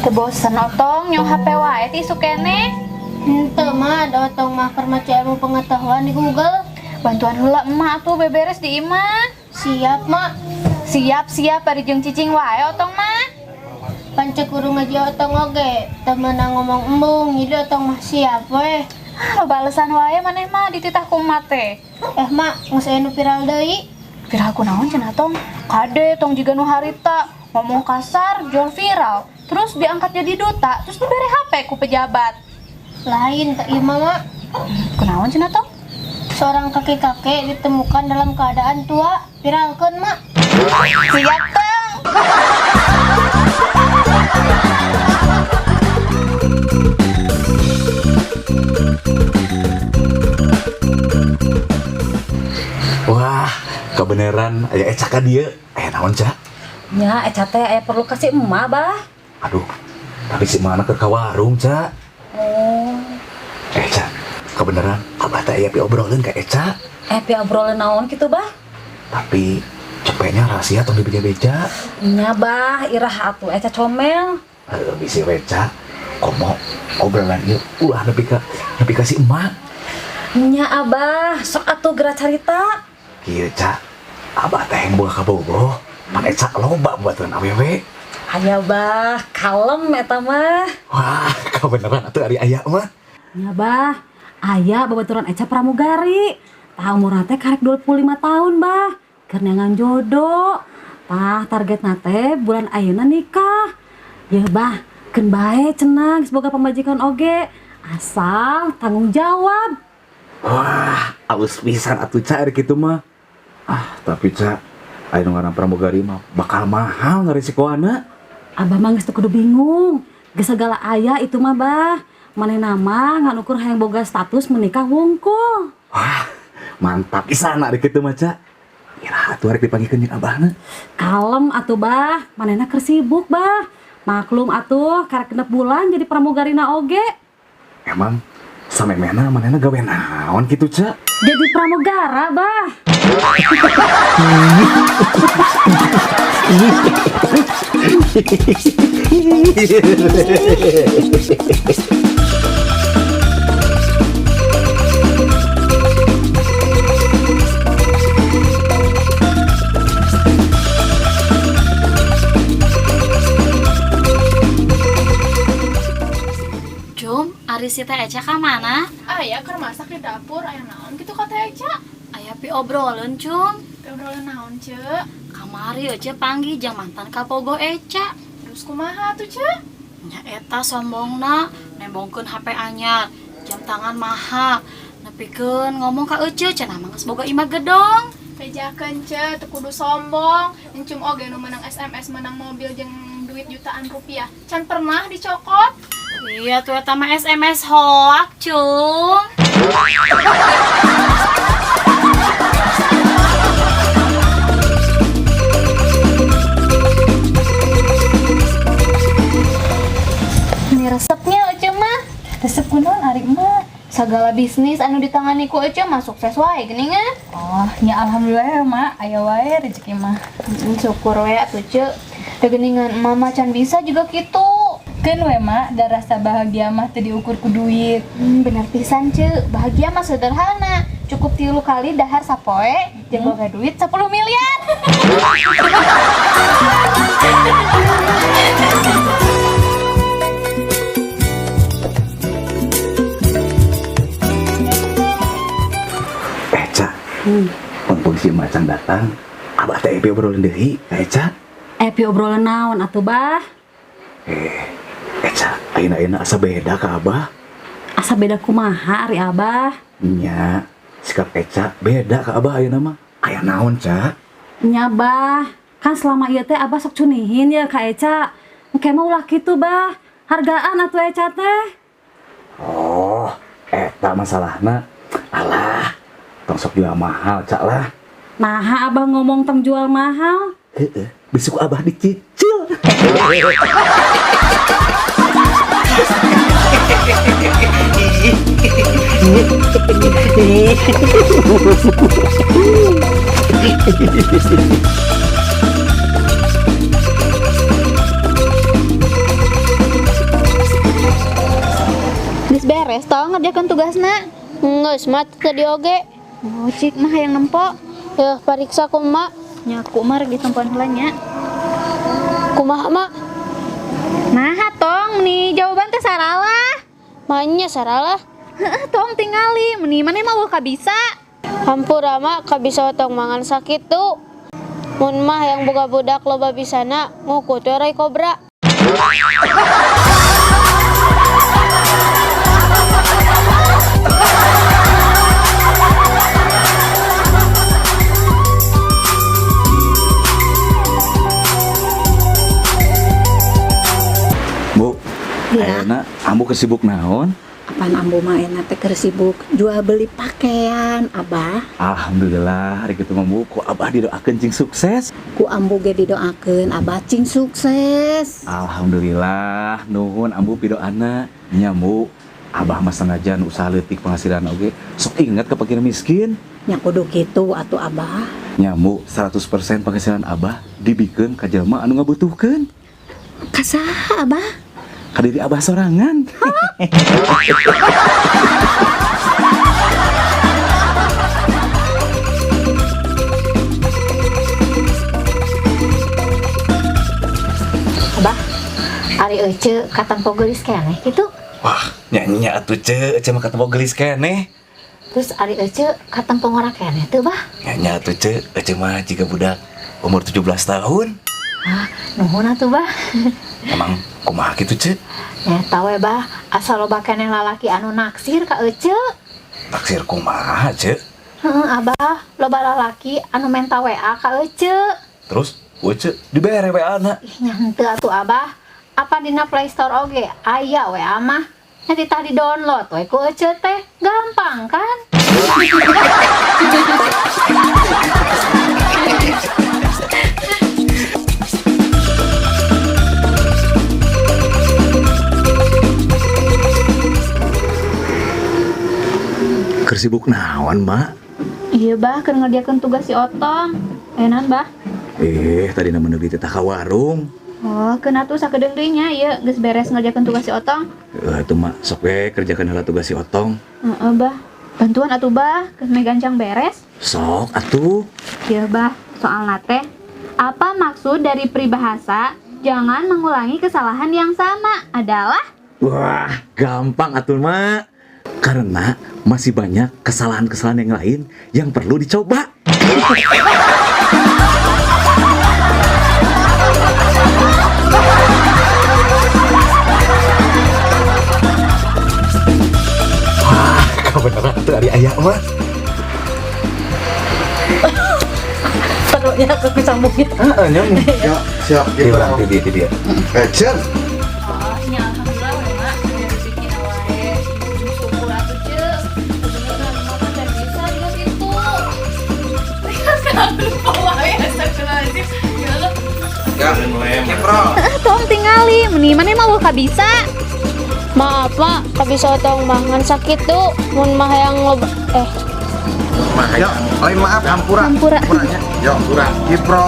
Teu bosen otong nyong HP wae ti sukene. Henteu mah ada otong mah keur maca ilmu pengetahuan di Google. Bantuan heula emak tuh beberes di imah. Siap mak. Siap bari jeung cicing wae otong mah. Pancek kudu ngaji otong oge. Temenang ngomong embung jadi otong mah siap weh. Lo balesan wae maneh mah dititah ku emak teh. Mak geus aya nu viral deui. Viral kunaon cenah tong? Kade tong jiga nu harita ngomong kasar jual viral. Terus diangkat jadi duta, terus diberi HP ku pejabat. Lain teh ieu mah. Kunaon cenah tong? Seorang kakek-kakek ditemukan dalam keadaan tua. Viralkeun mak. Siap tong. Wah, kebenaran aya eca ka dieu. Aya naon, Ca? Nya, eca teh aya perlu kasih emak, Bah. Aduh, tapi si mana keur ka warung, Ca? Oh. Ca, kebenaran abah teh aya piobrolin ka Eca. Pi obrolan naon kitu, Bah? Tapi cepetnya rahasia tong dibeja-beja. Nya, Bah, irah atuh eca comel. Bisi we, Ca. Komo obrolan ieu ulah nepi ka si emak. Nya, Abah, sok atuh geura carita. Kieu, Ca. Abah teh yang boga ka bogoh. Pan Eca loba buatan awewe. Aya, Bah, kalem eta mah. Wah, kebenaran atuh ari aya mah. Nya, Bah, aya babaturan eca pramugari. Tah umurna teh karek 25 tahun, Bah. Keur neangan jodoh. Tah targetna teh bulan ayeuna nikah. Ya, Bah, keun bae cenah geus boga pamajikan oge. Asal tanggung jawab. Wah, alus pisan atuh, Ca, ari kitu mah. Tapi Ca, aya nu ngaran pramugari mah bakal mahal ngarisikoana. Abah mah geus teu kudu bingung. Geus segala aya itu mah, Bah. Manehna mah ngan ukur hayang boga status menikah wungkul. Wah, mantap pisan ari kitu mah, Ca. Ira atuh arek dipanggikeun jeung abahna. Kalem atuh, Bah. Manehna keur sibuk, Bah. Maklum atuh karek genep bulan jadi pramugarina oge. Emang samemehna manehna gawe naon kitu, Ca? Jadi pramugara, Bah. Jum, ari si teh Eca ka mana? Aya keur masak di dapur aya naon kitu ka teh Eca? Aya pi obrolan, Cum. Teu obrolan naon, Ceu? Kamari Ece panggil jang mantan kapogo Eca. Terus kumaha tuh, Ceu? Nya eta sombongna, nembongkeun HP anyar, jam tangan mahal. Nepikeun ngomong ka Ece cenah mah geus boga imah gedong. Pejakeun, Ceu, teu kudu sombong. Encum oge nu menang SMS, menang mobil jeung duit jutaan rupiah. Can pernah dicokot. Iya tuh eta mah SMS hoak, Cung. Ini resepnya Ece mah. Resep kunaon ari mah? Sagala bisnis anu ditangani ku Ece mah sukses wae geuningan. Oh, nya alhamdulillah ya, Mak. Aya wae rezeki mah. Syukur we atuh, Ceu. Da geuningan mama can bisa juga kitu. Keun we, Mak, da rasa bahagia mah teu diukur ku duit. Bener pisan, Ceu. Bahagia mah sederhana. Cukup 3 kali dahar sapoe, jeung boga duit 10 miliar. Ca, mumpung si macan datang, abah teh epi obrolan deui ka Eca. Pi obrolan naon atuh, Bah? Eca, ayeuna asa beda ka abah. Asa beda kumaha ari Abah? Nya, sikap Eca beda ka abah ayeuna mah. Aya naon, Ca? Nya, Bah. Kan selama ieu teh Abah sok cunihin ya ka Eca. Engke mah ulah kitu, Bah. Hargaan atuh Eca teh. Oh, eta masalahna. Alah, tong sok jual mahal, Ca lah. Naha Abah ngomong tong jual mahal? Besok abah dicicil. beres tong ngerjakan tugasna. Geus mat tadi oge. Oh, cik mah yang nempo. Ya pariksa kumaha. Nyaku mah rek ditempoan heula nya. Kumaha mak? Nah, tong nih jawaban teh saralah. Manya saralah. Heeh, tong tingali, meni maneh mah ka bisa. Hampura mak kabisa otong mangan sakit tuh. Mun mah yang boga budak loba bisana ngukut we rai kobra. Bu, Iya. ayeuna ambu kesibuk naon? Apaan ambu mah enak teh keur sibuk jual beli pakaian, Abah. Alhamdulillah hari kitu mah Bu, ku Abah didoakeun cing sukses. Ku ambu ge didoakeun Abah cing sukses. Alhamdulillah, nuhun ambu pidoana. Nya Bu, Abah mah sengaja usaha leutik penghasilan oge. Sok inget ke fakir miskin. Nya kudu kitu atuh Abah. Nya Bu, 100% penghasilan Abah dibikeun ka jelema anu ngabutuhkeun. Kasaha Abah? Ka diri Abah sorangan. Abah, ari ece katampo geulis keneh kitu. Wah, nyanyinya atuh ce mah ketemu gelis keneh. Terus ari ece katampo ngora keneh teu, Bah? Nyanyi atuh ce mah jika budak umur 17 tahun. Ah, nuhun atuh, Bah. Emang kumaha kitu ce? Ya tahu ya, Bah, asal loba keneh lalaki anu naksir ka ece. Taksir kumaha ce? Heeh, Abah, loba lalaki anu menta WA ka ece. Terus ce dibere WA-na. Ih, nya henteu atuh, Abah. Apa dina Play Store oge aya WA mah. Nanti tah di-download we ku ece teh. Gampang kan? Keur sibuk naon, Mbak? Iya, Bah, keur ngerjakeun tugas si Otong. Enan, Bah. Tadi nama negeri teh ka warung. Oh, kena tuh sakedeung deui nya ieu geus beres ngerjakeun tugas si Otong. Itu mah sok we kerjakeun heula tugas si Otong. Heeh, Bah. Bantuan atuh, Bah, geus me gancang beres. Sok atuh. Iya, Bah, soal nate. Apa maksud dari peribahasa jangan mengulangi kesalahan yang sama adalah? Wah, gampang atuh, Mak. Karena masih banyak kesalahan-kesalahan yang lain yang perlu dicoba. Wah, kebenaran tuh dari ayah mah. Perutnya kesambungin. Nyambung. Ya, siap Dia gitu. berarti dia. Action. Oh, nya alhamdulillah we mak aya rezeki na wae. Syukur atuh ceuk. Sebenarnya mah teh bisa juga gitu. Kan lupa wae astagfirullahaladzim. Ya Allah. Ya, Kipro. Tong tingali, meni maneh mah ka bisa. Maaf mak kabisa otong mangan sakit tuh. Mun mah yang loba Yo, lain maaf, hampura. Hampura. Hampuranya. Yo, hampura. Kipro.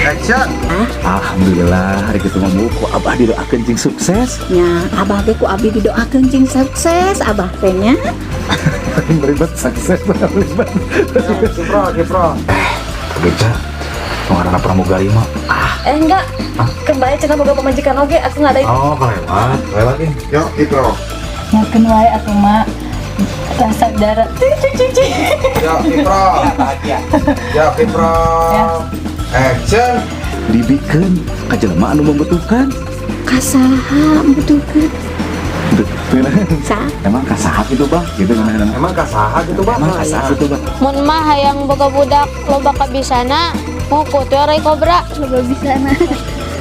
Action. Alhamdulillah hari kitu mah Bu, ku Abah didoakeun cing sukses. Nya Abah ge ku abi didoakeun cing sukses Abah teh nya. Beribet sukses beribet. Kipro. Beca. Pengarana pramugari mah. Enggak. Kembali cenah boga pamajikan oge aku ngadain. Oh, lewat nih. Yo, Kipro. Nyakeun wae atuh mak. Rasa darah. Yo, Kipro. Yo, Kipro. Action. Dibikeun ka jelema anu membutuhkan. Kasaha membutuhkeun. Sa? Emang kasaha gitu, Bang? Gitu kan. Emang kasaha gitu, Bang? Emang kasaha gitu, Bang? mun mah hayang boga budak loba kabisana ngukut we rai kobra. Loba bisana.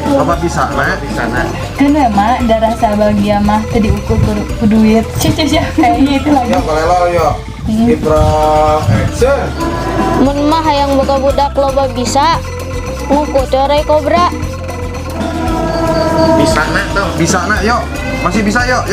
Apa bisa, Mak? Di sana. Kan ya mak, darah sabagia mah teu diukur ku duit. Cici kayak gitu lagi. Yo, kolelo yo. Kipro. Action. Mun mah hayang boga budak loba bisa ngukut we rai kobra. Bisa nak tuh. Bisa nak, yuk. Masih bisa, yuk.